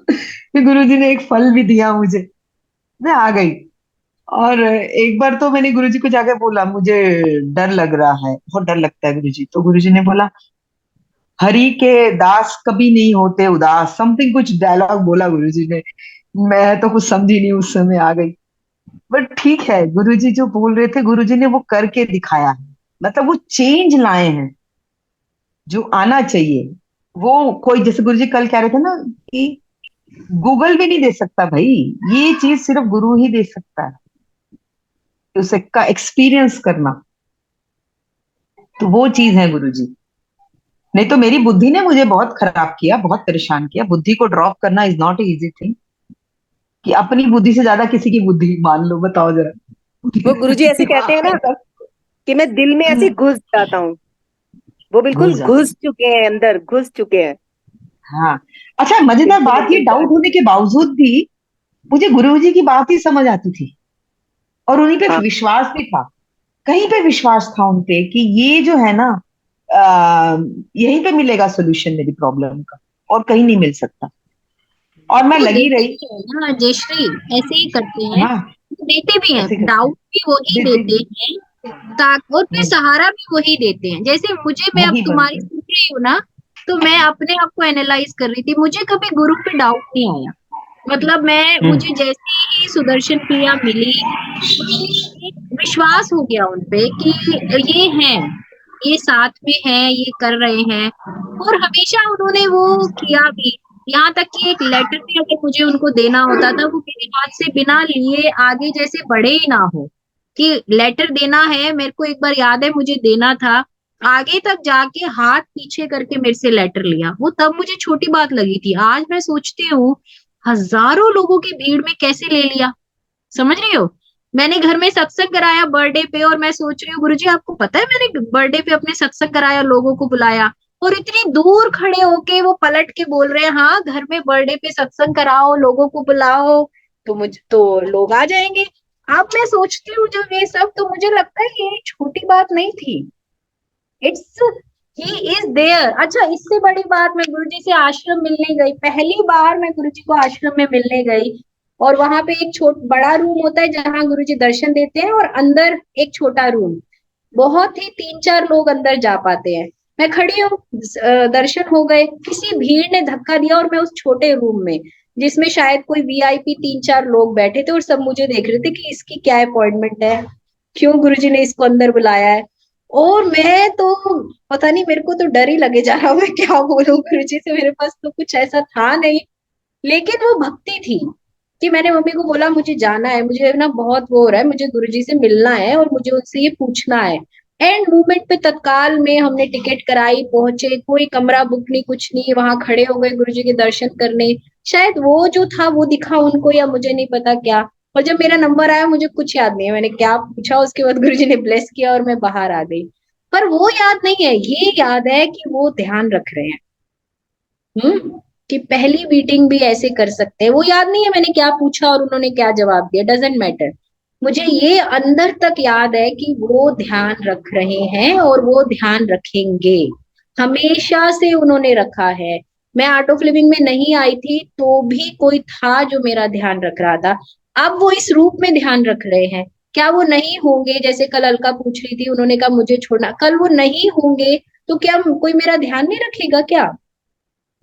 Speaker 4: फिर गुरुजी ने एक फल भी दिया मुझे, मैं आ गई। और एक बार तो मैंने गुरुजी को जाकर बोला मुझे डर लग रहा है, बहुत डर लगता है गुरुजी। तो गुरुजी ने बोला हरि के दास कभी नहीं होते उदास, समथिंग कुछ डायलॉग बोला गुरुजी ने। मैं तो कुछ समझी नहीं उस समय, आ गई। बट ठीक है, गुरुजी जो बोल रहे थे गुरुजी ने वो करके दिखाया है, मतलब वो चेंज लाए हैं जो आना चाहिए। वो कोई, जैसे गुरुजी कल कह रहे थे ना कि गूगल भी नहीं दे सकता भाई, ये चीज सिर्फ गुरु ही दे सकता है, उसे का एक्सपीरियंस करना। तो वो चीज है गुरुजी। नहीं तो मेरी बुद्धि ने मुझे बहुत खराब किया, बहुत परेशान किया। बुद्धि को ड्रॉप करना इज नॉट इजी थिंग, कि अपनी बुद्धि से ज्यादा किसी की बुद्धि मान लो, बताओ जरा।
Speaker 5: वो गुरु जी ऐसे कहते हैं
Speaker 4: दिमाग
Speaker 5: ना
Speaker 4: में तब
Speaker 5: कि मैं दिल में ऐसे घुस जाता हूँ। वो
Speaker 4: घुस
Speaker 5: बिल्कुल
Speaker 4: जाते।
Speaker 5: घुस चुके हैं, अंदर घुस चुके हैं।
Speaker 4: हाँ, अच्छा मजेदार
Speaker 5: बिल्कुल
Speaker 4: बात, ये
Speaker 5: एकदम
Speaker 4: डाउट होने के बावजूद भी मुझे गुरुजी की बात ही समझ आती थी, और उन्हीं पे
Speaker 5: हाँ।
Speaker 4: विश्वास भी था। कहीं पे विश्वास था उन पे कि ये जो है ना, आ, यहीं पे मिलेगा सोल्यूशन मेरी प्रॉब्लम का, और कहीं नहीं मिल सकता। और मैं
Speaker 2: वो
Speaker 4: लगी
Speaker 2: देते
Speaker 4: रही।
Speaker 2: भी है ना जयश्री, ऐसे ही करते हैं।
Speaker 4: हाँ,
Speaker 2: वो देते भी हैं,
Speaker 4: ऐसे करते
Speaker 2: डाउट
Speaker 4: हैं,
Speaker 2: भी वही
Speaker 4: देते
Speaker 2: देते हैं, और फिर
Speaker 4: हैं,
Speaker 2: सहारा भी वही देते हैं। जैसे मुझे, मैं अब
Speaker 4: वही
Speaker 2: तुम्हारी
Speaker 4: बनते हैं।
Speaker 2: सुन रही हूँ ना, तो मैं अपने आप को एनालाइज कर रही थी, मुझे कभी गुरु पे डाउट नहीं आया। मतलब मुझे
Speaker 4: हम्म,
Speaker 2: जैसे ही सुदर्शन क्रिया मिली, मुझे एक विश्वास हो गया उनपे कि ये हैं, ये साथ में है, ये कर रहे हैं। और हमेशा उन्होंने वो किया भी। यहाँ तक कि एक लेटर भी अगर मुझे उनको देना होता था, वो मेरे हाथ से बिना लिए आगे जैसे बढ़े ही ना हो, कि लेटर देना है मेरे को, एक बार याद है मुझे देना था, आगे तक जाके हाथ पीछे करके मेरे से लेटर लिया। वो तब मुझे छोटी बात लगी थी, आज मैं सोचती हूँ हजारों लोगों की भीड़ में कैसे ले लिया। समझ रही हो, मैंने घर में सत्संग कराया बर्थडे पे, और मैं सोच रही हूँ गुरुजी आपको पता है मैंने बर्थडे पे अपने सत्संग कराया, लोगों को बुलाया, और इतनी दूर खड़े होके वो पलट के बोल रहे हैं हाँ घर में बर्थडे पे सत्संग कराओ, लोगों को बुलाओ, तो मुझे तो लोग आ जाएंगे। अब मैं सोचती हूँ जब ये सब, तो मुझे लगता है ये छोटी बात नहीं थी। It's, he is there. अच्छा, इससे बड़ी बात, मैं गुरुजी से आश्रम मिलने गई, पहली बार मैं गुरुजी को आश्रम में मिलने गई, और वहां पे एक बड़ा रूम होता है जहां गुरुजी दर्शन देते हैं, और अंदर एक छोटा रूम, बहुत ही 3-4 लोग अंदर जा पाते हैं। मैं खड़ी हूँ, दर्शन हो गए, किसी भीड़ ने धक्का दिया, और मैं उस छोटे रूम में, जिसमें शायद कोई वीआईपी 3-4 लोग बैठे थे, और सब मुझे देख रहे थे कि इसकी क्या अपॉइंटमेंट है, क्यों गुरुजी ने इसको अंदर बुलाया है। और मैं तो, पता नहीं, मेरे को तो डर ही लगे जा रहा, मैं क्या बोलूं गुरुजी से, मेरे पास तो कुछ ऐसा था नहीं। लेकिन वो भक्ति थी कि मैंने मम्मी को बोला मुझे जाना है, मुझे ना बहुत वो हो रहा है, मुझे गुरुजी से मिलना है और मुझे उनसे ये पूछना है। एंड मूवमेंट पे तत्काल में हमने टिकट कराई, पहुंचे, कोई कमरा बुक नहीं, कुछ नहीं, वहां खड़े हो गए गुरुजी के दर्शन करने। शायद वो जो था वो दिखा उनको, या मुझे नहीं पता क्या। और जब मेरा नंबर आया मुझे कुछ याद नहीं है मैंने क्या पूछा, उसके बाद गुरुजी ने ब्लेस किया और मैं बाहर आ गई। पर वो याद नहीं है, ये याद है कि वो ध्यान रख रहे हैं। कि पहली मीटिंग भी ऐसे कर सकते हैं। वो याद नहीं है मैंने क्या पूछा और उन्होंने क्या जवाब दिया, डजेंट मैटर। मुझे ये अंदर तक याद है कि वो ध्यान रख रहे हैं और वो ध्यान रखेंगे, हमेशा से उन्होंने रखा है। मैं आर्ट ऑफ लिविंग में नहीं आई थी तो भी कोई था जो मेरा ध्यान रख रहा था। अब वो इस रूप में ध्यान रख रहे हैं। क्या वो नहीं होंगे, जैसे कल अलका पूछ रही थी, उन्होंने कहा मुझे छोड़ना, कल वो नहीं होंगे तो क्या कोई मेरा ध्यान नहीं रखेगा क्या?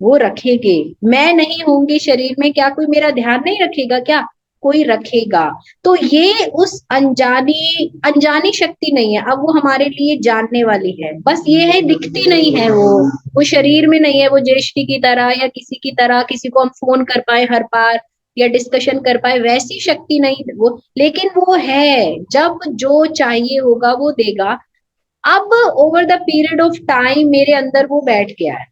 Speaker 2: वो रखेंगे। मैं नहीं होंगी शरीर में, क्या कोई मेरा ध्यान नहीं रखेगा क्या? कोई रखेगा। तो ये उस अनजानी अनजानी शक्ति नहीं है, अब वो हमारे लिए जानने वाली है। बस ये है दिखती नहीं है, वो शरीर में नहीं है, वो ज्येष्ठी की तरह या किसी की तरह किसी को हम फोन कर पाए हर बार या डिस्कशन कर पाए, वैसी शक्ति नहीं वो, लेकिन वो है। जब जो चाहिए होगा वो देगा। अब over the period of time मेरे अंदर वो बैठ गया है।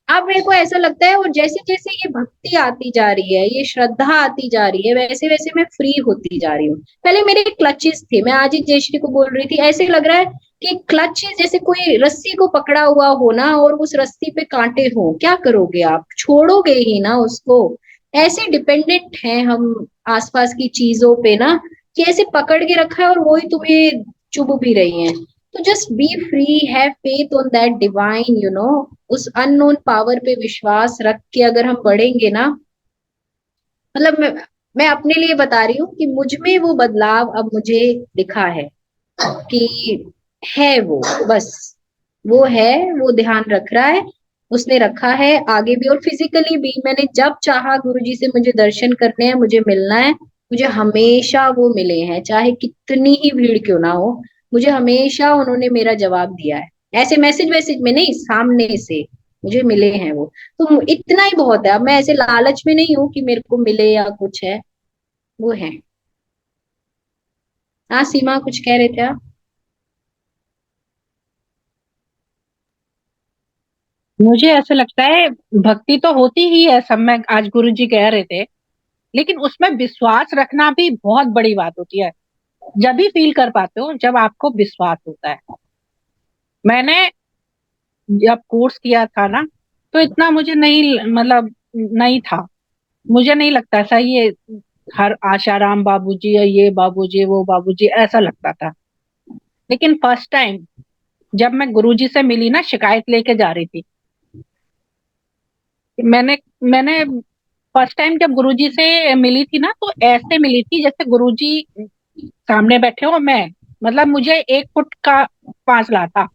Speaker 2: अब मेरे को ऐसा लगता है, और जैसे जैसे ये भक्ति आती जा रही है, ये श्रद्धा आती जा रही है, वैसे वैसे मैं फ्री होती जा रही हूँ। पहले मेरे क्लचेस थे, मैं आज ही जयश्री को बोल रही थी, ऐसे लग रहा है कि क्लचेस जैसे कोई रस्सी को पकड़ा हुआ हो ना, और उस रस्सी पे कांटे हो, क्या करोगे आप? छोड़ोगे ही ना उसको। ऐसे डिपेंडेंट हैं हम आसपास की चीजों पे ना, कि ऐसे पकड़ के रखा है और वही तुम्हें चुभ भी रही है। तो just be free, have faith on that divine, उस अननोन पावर पे विश्वास रख के अगर हम बढ़ेंगे ना, मतलब मैं अपने लिए बता रही हूँ कि मुझ में वो बदलाव अब मुझे दिखा है कि है वो, बस वो है, वो ध्यान रख रहा है, उसने रखा है आगे भी। और फिजिकली भी मैंने जब चाहा गुरुजी से मुझे दर्शन करने हैं, मुझे मिलना है, मुझे हमेशा वो मिले हैं, चाहे कितनी ही भीड़ क्यों ना हो। मुझे हमेशा उन्होंने मेरा जवाब दिया है, ऐसे मैसेज वैसेज में नहीं, सामने से मुझे मिले हैं वो। तो इतना ही बहुत है। अब मैं ऐसे लालच में नहीं हूँ कि मेरे को मिले या कुछ है, वो है। हाँ सीमा, कुछ कह रहे थे आप?
Speaker 7: मुझे ऐसा लगता है भक्ति तो होती ही है सब में, आज गुरु जी कह रहे थे, लेकिन उसमें विश्वास रखना भी बहुत बड़ी बात होती है। जब भी फील कर पाते हो जब आपको विश्वास होता है। मैंने जब कोर्स किया था ना, तो इतना मुझे नहीं, मतलब नहीं था, मुझे नहीं लगता था ये हर आशाराम बाबूजी या ये बाबूजी वो बाबूजी ऐसा लगता था। लेकिन फर्स्ट टाइम जब मैं गुरुजी से मिली ना, शिकायत लेके जा रही थी, मैंने मैंने फर्स्ट टाइम जब गुरुजी से मिली थी ना, तो ऐसे मिली थी जैसे गुरुजी सामने बैठे हो, मैं, मतलब मुझे 1 फुट का फासला था।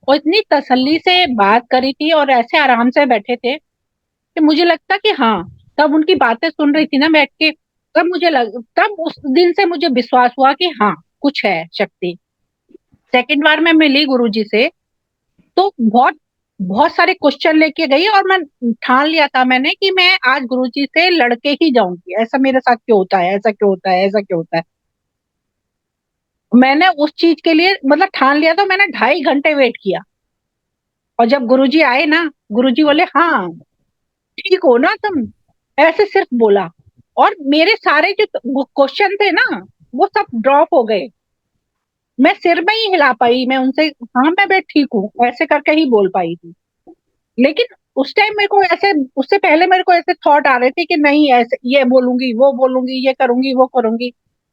Speaker 7: और इतनी तसल्ली से बात करी थी और ऐसे आराम से बैठे थे कि मुझे लगता कि हाँ, तब उनकी बातें सुन रही थी ना बैठ के, तब उस दिन से मुझे विश्वास हुआ कि हाँ, कुछ है शक्ति। सेकंड बार मैं मिली गुरुजी से, तो बहुत बहुत सारे क्वेश्चन लेके गई और मैं ठान लिया था मैंने कि मैं आज गुरुजी से लड़के ही जाऊंगी। ऐसा मेरे साथ क्यों होता है, ऐसा क्यों होता है, ऐसा क्यों होता है। मैंने उस चीज के लिए मतलब ठान लिया, तो मैंने 2.5 घंटे वेट किया। और जब गुरुजी आए ना, गुरुजी बोले हाँ ठीक हो ना तुम, ऐसे सिर्फ बोला। और मेरे सारे जो क्वेश्चन थे ना, वो सब ड्रॉप हो गए। मैं सिर में ही हिला पाई, मैं उनसे हाँ मैं ठीक हूँ ऐसे करके ही बोल पाई थी। लेकिन उस टाइम मेरे को ऐसे, उससे पहले मेरे को ऐसे थॉट आ रहे थे कि नहीं ऐसे ये बोलूंगी वो बोलूंगी, ये करूंगी वो करूंगी।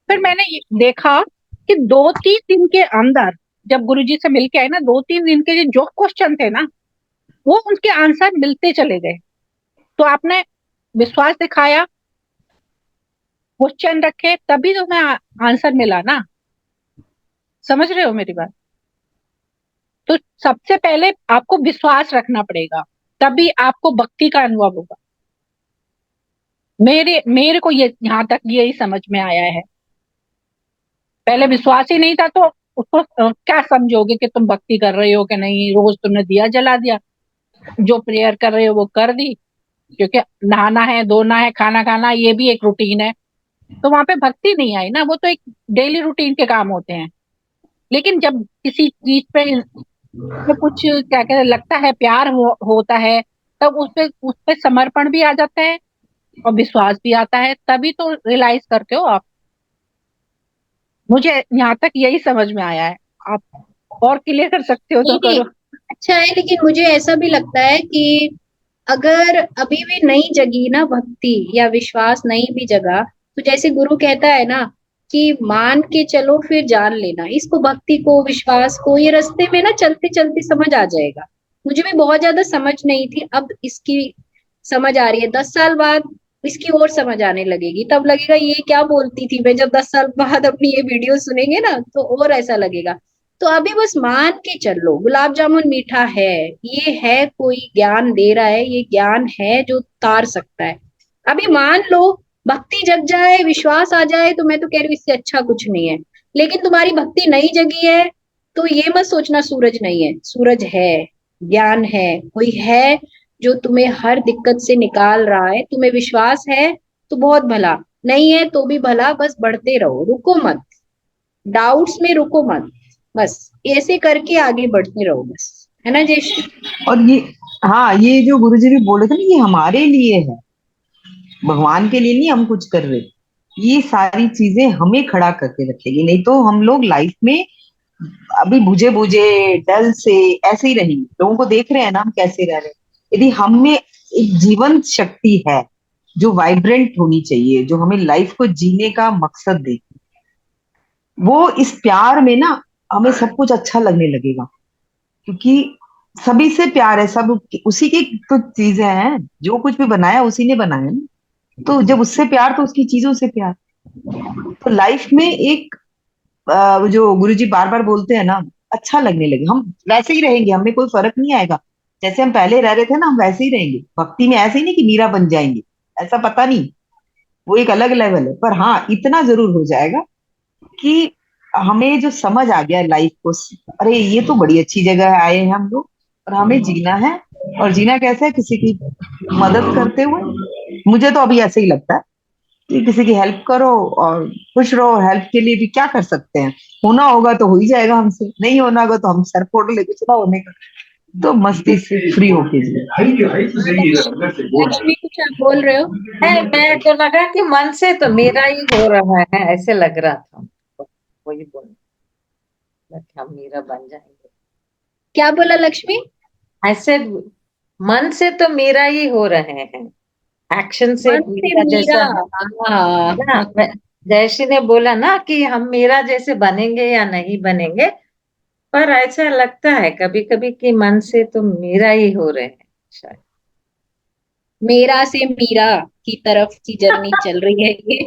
Speaker 7: फिर मैंने देखा कि 2-3 दिन के अंदर, जब गुरुजी से मिलके आए ना, 2-3 दिन के जो क्वेश्चन थे ना, वो उनके आंसर मिलते चले गए। तो आपने विश्वास दिखाया, क्वेश्चन रखे, तभी तो मैं आंसर मिला ना। समझ रहे हो मेरी बात? तो सबसे पहले आपको विश्वास रखना पड़ेगा, तभी आपको भक्ति का अनुभव होगा। मेरे मेरे को ये यहाँ तक यही समझ में आया है। पहले विश्वास ही नहीं था तो उसको क्या समझोगे कि तुम भक्ति कर रहे हो कि नहीं। रोज तुमने दिया जला दिया, जो प्रेयर कर रहे हो वो कर दी, क्योंकि नहाना है, धोना है, खाना खाना, ये भी एक रूटीन है। तो वहां पे भक्ति नहीं आई ना, वो तो एक डेली रूटीन के काम होते हैं। लेकिन जब किसी चीज पे कुछ क्या कहते हैं लगता है, प्यार होता है, तब उस पे समर्पण भी आ जाता है और विश्वास भी आता है, तभी तो रियलाइज करते हो आप। मुझे यहाँ तक यही समझ में आया है। आप और क्लियर कर सकते हो तो
Speaker 2: नहीं नहीं,
Speaker 7: करो।
Speaker 2: अच्छा है, लेकिन मुझे ऐसा भी लगता है कि अगर अभी भी नहीं जगी ना भक्ति या विश्वास नहीं भी जगा, तो जैसे गुरु कहता है ना कि मान के चलो फिर जान लेना, इसको भक्ति को विश्वास को ये रास्ते में ना चलते चलते समझ आ जाएगा। मुझे भी बहुत ज्यादा समझ नहीं थी, अब इसकी समझ आ रही है। 10 साल बाद इसकी और समझ आने लगेगी, तब लगेगा ये क्या बोलती थी मैं। जब 10 साल बाद अपनी ये वीडियो सुनेंगे ना तो और ऐसा लगेगा। तो अभी बस मान के चलो, गुलाब जामुन मीठा है, ये है, कोई ज्ञान दे रहा है, ये ज्ञान है जो तार सकता है। अभी मान लो, भक्ति जग जाए, विश्वास आ जाए, तो मैं तो कह रही हूँ इससे अच्छा कुछ नहीं है। लेकिन तुम्हारी भक्ति नहीं जगी है तो ये मत सोचना सूरज नहीं है, सूरज है, ज्ञान है, कोई है जो तुम्हें हर दिक्कत से निकाल रहा है। तुम्हें विश्वास है तो बहुत भला, नहीं है तो भी भला, बस बढ़ते रहो, रुको मत, डाउट्स में रुको मत, बस ऐसे करके आगे बढ़ते रहो, बस, है ना जयश्री?
Speaker 4: और ये, हाँ, ये जो गुरुजी भी बोले थे ना, ये हमारे लिए है, भगवान के लिए नहीं हम कुछ कर रहे। ये सारी चीजें हमें खड़ा करके रखेगी, नहीं तो हम लोग लाइफ में अभी बुझे बुझे डल से ऐसे ही रहेंगे। लोगों को देख रहे हैं ना हम कैसे रह रहे हैं। यदि हम में एक जीवंत शक्ति है जो वाइब्रेंट होनी चाहिए, जो हमें लाइफ को जीने का मकसद दे, वो इस प्यार में ना हमें सब कुछ अच्छा लगने लगेगा, क्योंकि सभी से प्यार है, सब उसी की तो चीजें हैं, जो कुछ भी बनाया उसी ने बनाया ना। तो जब उससे प्यार तो उसकी चीजों से प्यार। तो लाइफ में एक जो गुरुजी बार बार बोलते हैं ना, अच्छा लगने लगे, हम वैसे ही रहेंगे, हमें कोई फर्क नहीं आएगा। जैसे हम पहले रह रहे थे ना, हम वैसे ही रहेंगे भक्ति में। ऐसे ही नहीं कि मीरा बन जाएंगे, ऐसा पता नहीं, वो एक अलग लेवल है। पर हाँ, इतना जरूर हो जाएगा कि हमें जो समझ आ गया लाइफ को, अरे ये तो बड़ी अच्छी जगह है, आए हैं हम लोग और हमें जीना है। और जीना कैसे है? किसी की मदद करते हुए। मुझे तो अभी ऐसे ही लगता है कि किसी की हेल्प करो और खुश रहो। हेल्प के लिए भी क्या कर सकते हैं? होना होगा तो हो ही जाएगा हमसे, नहीं होना होगा तो हम सर फोड़ लेके चला होने का। तो मस्ती से फ्री होके जिए।
Speaker 2: लक्ष्मी कुछ आप बोल रहे हो?
Speaker 3: मैं तो लगा कि मन से तो मेरा ही हो रहा है, ऐसे लग रहा था। वही बोल, हम मीरा बन जाएंगे।
Speaker 2: क्या बोला लक्ष्मी?
Speaker 3: ऐसे मन से तो मेरा ही हो रहे हैं, एक्शन से
Speaker 2: मन से
Speaker 3: मेरा
Speaker 2: मीरा,
Speaker 3: जैसा
Speaker 2: हाँ।
Speaker 3: ना। जयश्री ने बोला ना कि हम मेरा जैसे बनेंगे या नहीं बनेंगे, पर ऐसा लगता है कभी कभी कि मन से तो मेरा ही हो रहे हैं शायद।
Speaker 2: मेरा से मीरा की तरफ की जर्नी चल रही है ये।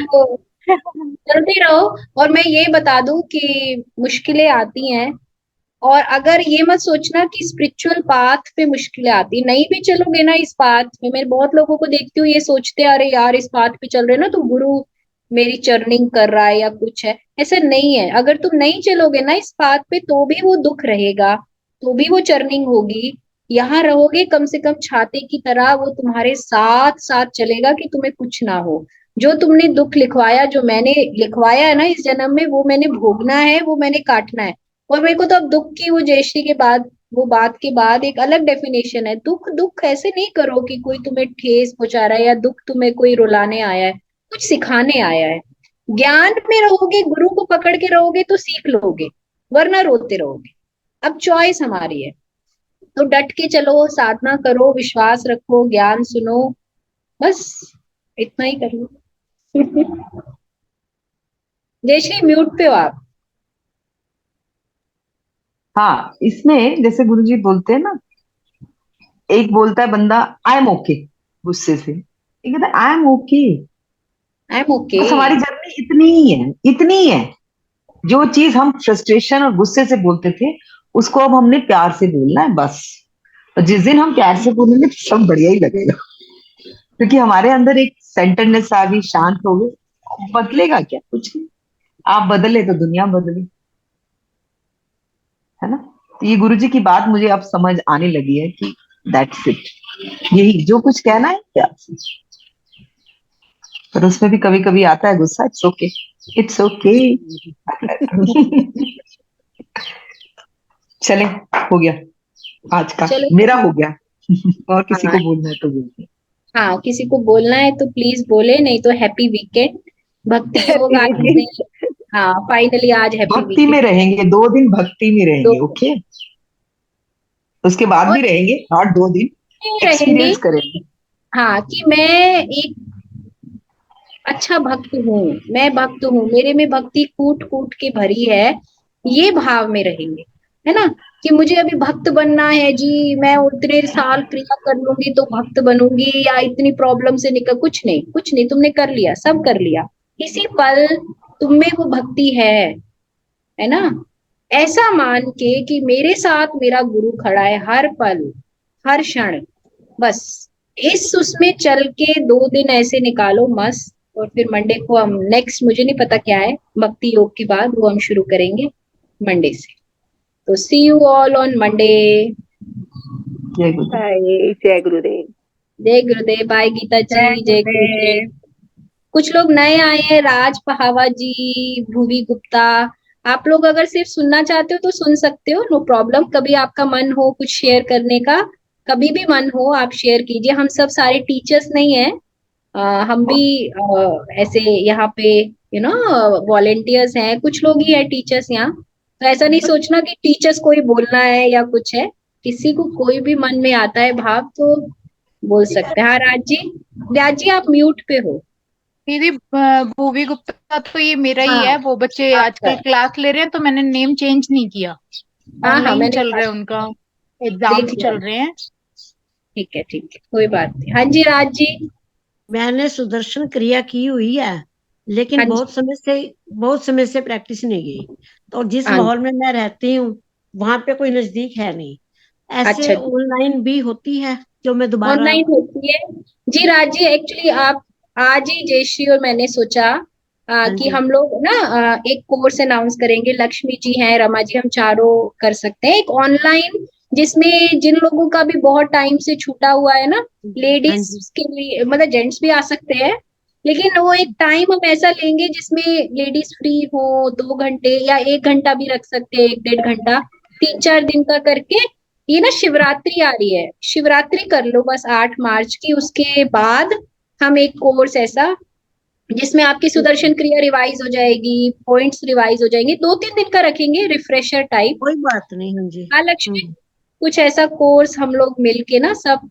Speaker 2: तो चलते रहो। और मैं ये बता दूं कि मुश्किलें आती हैं, और अगर ये मत सोचना कि स्पिरिचुअल पाथ पे मुश्किलें आती, नहीं भी चलोगे ना इस पाथ में, मैं बहुत लोगों को देखती हूँ ये सोचते हैं, अरे यार इस पाथ पे चल रहे हैं ना तो गुरु मेरी चर्निंग कर रहा है या कुछ है। ऐसा नहीं है, अगर तुम नहीं चलोगे ना इस पाथ पे तो भी वो दुख रहेगा, तो भी वो चर्निंग होगी। यहाँ रहोगे कम से कम छाते की तरह, वो तुम्हारे साथ साथ चलेगा कि तुम्हें कुछ ना हो। जो तुमने दुख लिखवाया, जो मैंने लिखवाया है ना इस जन्म में, वो मैंने भोगना है, वो मैंने काटना है। और मेरे को तो अब दुख की, वो जयश्री के बाद, वो बात के बाद एक अलग डेफिनेशन है। दुख दुख ऐसे नहीं करो कि कोई तुम्हें ठेस पहुंचा रहा है, या दुख तुम्हें कोई रुलाने आया है, कुछ सिखाने आया है। ज्ञान में रहोगे, गुरु को पकड़ के रहोगे तो सीख लोगे, वरना रोते रहोगे। अब चॉइस हमारी है। तो डट के चलो, साधना करो, विश्वास रखो, ज्ञान सुनो, बस इतना ही कर लो। जयश्री म्यूट पे हो आप।
Speaker 4: हाँ, इसमें जैसे गुरुजी बोलते हैं ना, एक बोलता है बंदा आई एम ओके गुस्से से, एक कहता है I am okay.
Speaker 2: I am okay.
Speaker 4: बस हमारी जर्नी इतनी ही है, इतनी ही है। जो चीज हम फ्रस्ट्रेशन और गुस्से से बोलते थे, उसको अब हमने प्यार से बोलना है बस। और जिस दिन हम प्यार से बोलेंगे तो सब बढ़िया ही लगेगा, क्योंकि हमारे अंदर एक सेंटरनेस आ गई, शांत हो गए। बदलेगा क्या? कुछ नहीं। आप बदले तो दुनिया बदले, है ना? तो ये गुरुजी की बात मुझे अब समझ आने लगी है कि दैट्स इट, यही जो कुछ कहना है प्यार से। पर उसमें भी कभी कभी आता है गुस्सा, इट्स ओके। It's okay. चले, हो गया आज का,
Speaker 2: चलो
Speaker 4: मेरा हो गया। और किसी
Speaker 2: हाँ
Speaker 4: को बोलना है तो बोलिए।
Speaker 2: हाँ, किसी को बोलना है तो प्लीज बोले, नहीं तो हैप्पी वीकेंड। भक्ति योग आज हमने, हाँ फाइनली आज हैप्पी
Speaker 4: भक्ति में
Speaker 2: वीकेंड
Speaker 4: रहेंगे, 2 दिन भक्ति में
Speaker 2: दो
Speaker 4: रहेंगे, ओके। उसके बाद
Speaker 2: और
Speaker 4: भी रहेंगे, नॉट 2 दिन,
Speaker 2: रहेंगे।
Speaker 4: एक्सपीरियंस करेंगे।
Speaker 2: हाँ कि मैं एक अच्छा भक्त हूँ, मैं भक्त हूँ, मेरे में भक्ति कूट कूट के भरी है, ये भाव में रहेंगे, है ना। कि मुझे अभी भक्त बनना है जी, मैं उतने साल क्रिया कर लूंगी तो भक्त बनूंगी, या इतनी प्रॉब्लम से निकल, कुछ नहीं कुछ नहीं, तुमने कर लिया, सब कर लिया, इसी पल तुम में वो भक्ति है ना। ऐसा मान के कि मेरे साथ मेरा गुरु खड़ा है हर पल हर क्षण, बस इस उसमें चल के 2 दिन ऐसे निकालो मस्त। और फिर मंडे को हम नेक्स्ट, मुझे नहीं पता क्या है, भक्ति योग के बाद वो हम शुरू करेंगे मंडे से। तो सी यू ऑल ऑन मंडे।
Speaker 4: जय गुरुदेव।
Speaker 5: हाय, जय गुरुदेव।
Speaker 2: जय गुरुदेव। बाय गीता
Speaker 3: जय
Speaker 2: जी, जय गुरुदेव।
Speaker 3: गुरुदेव।
Speaker 2: कुछ लोग नए आए हैं, राज पहावा जी, भूवी गुप्ता, आप लोग अगर सिर्फ सुनना चाहते हो तो सुन सकते हो, नो प्रॉब्लम। कभी आपका मन हो कुछ शेयर करने का, कभी भी मन हो आप शेयर कीजिए। हम सब सारे टीचर्स नहीं है, हम भी ऐसे यहाँ पे वॉलेंटियर्स हैं, कुछ लोग ही है टीचर्स यहाँ। तो ऐसा नहीं सोचना कि टीचर्स को ही बोलना है या कुछ है, किसी को कोई भी मन में आता है भाव तो बोल सकते हैं। हाँ राज जी आप म्यूट पे हो।
Speaker 8: दीदी भूवी गुप्ता तो ये मेरा ही
Speaker 2: हाँ
Speaker 8: है, वो बच्चे
Speaker 2: आपका
Speaker 8: आजकल
Speaker 2: है।
Speaker 8: क्लास ले रहे हैं तो मैंने नेम चेंज नहीं किया।
Speaker 2: हाँ हाँ
Speaker 8: ऑनलाइन
Speaker 2: मैंने
Speaker 8: चल रहा है उनका,
Speaker 2: देख
Speaker 8: एग्जाम्स
Speaker 2: लिया।
Speaker 8: चल रहे हैं।
Speaker 2: ठीक है कोई बात नहीं। हाँ जी राज जी।
Speaker 9: मैंने सुदर्शन क्रिया की हुई है, लेकिन
Speaker 2: हाँ जी।
Speaker 9: बहुत समय से प्रैक्टिस नहीं की। तो जिस
Speaker 2: हाँ
Speaker 9: माहौल में मैं रहती हूँ वहां पे कोई नजदीक है नहीं। ऐसे
Speaker 2: अच्छा जी,
Speaker 9: ऑनलाइन भी होती है जो मैं दोबारा।
Speaker 2: ऑनलाइन होती है। जी राज जी, एक्चुअली आप आज ही जयश्री और मैंने सोचा
Speaker 9: हाँ
Speaker 2: कि
Speaker 9: जी।
Speaker 2: हम लोग ना एक कोर्स अनाउंस करेंगे। लक्ष्मी जी हैं, रमा जी, हम चारों कर सकते हैं एक ऑनलाइन, जिसमें जिन लोगों का भी बहुत टाइम से छूटा हुआ है ना,
Speaker 9: हाँ
Speaker 2: लेडीज
Speaker 9: जी।
Speaker 2: के लिए, मतलब जेंट्स भी आ सकते हैं, लेकिन वो एक टाइम हम ऐसा लेंगे जिसमें लेडीज फ्री हो, 2 घंटे या 1 घंटा भी रख सकते हैं, 1 डेढ़ घंटा, 3 4 दिन का करके। ये ना शिवरात्रि आ रही है, शिवरात्रि कर लो बस 8 मार्च की, उसके बाद हम एक कोर्स ऐसा जिसमें आपकी सुदर्शन क्रिया रिवाइज हो जाएगी, पॉइंट्स रिवाइज हो जाएंगे, 2 3 दिन का रखेंगे रिफ्रेशर टाइप।
Speaker 9: कोई बात नहीं। हाँ जी।
Speaker 2: हाँ लक्ष्मी,
Speaker 9: हम्म।
Speaker 2: कुछ ऐसा कोर्स हम लोग मिलके ना सब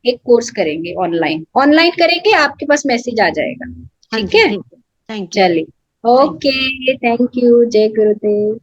Speaker 2: एक कोर्स करेंगे, ऑनलाइन ऑनलाइन करेंगे, आपके पास मैसेज आ जाएगा।
Speaker 9: हाँ
Speaker 2: ठीक
Speaker 9: जी
Speaker 2: है,
Speaker 9: ठीक है। Thank you.
Speaker 2: चलिए,
Speaker 9: thank you.
Speaker 2: Okay, thank you, जय गुरुदेव।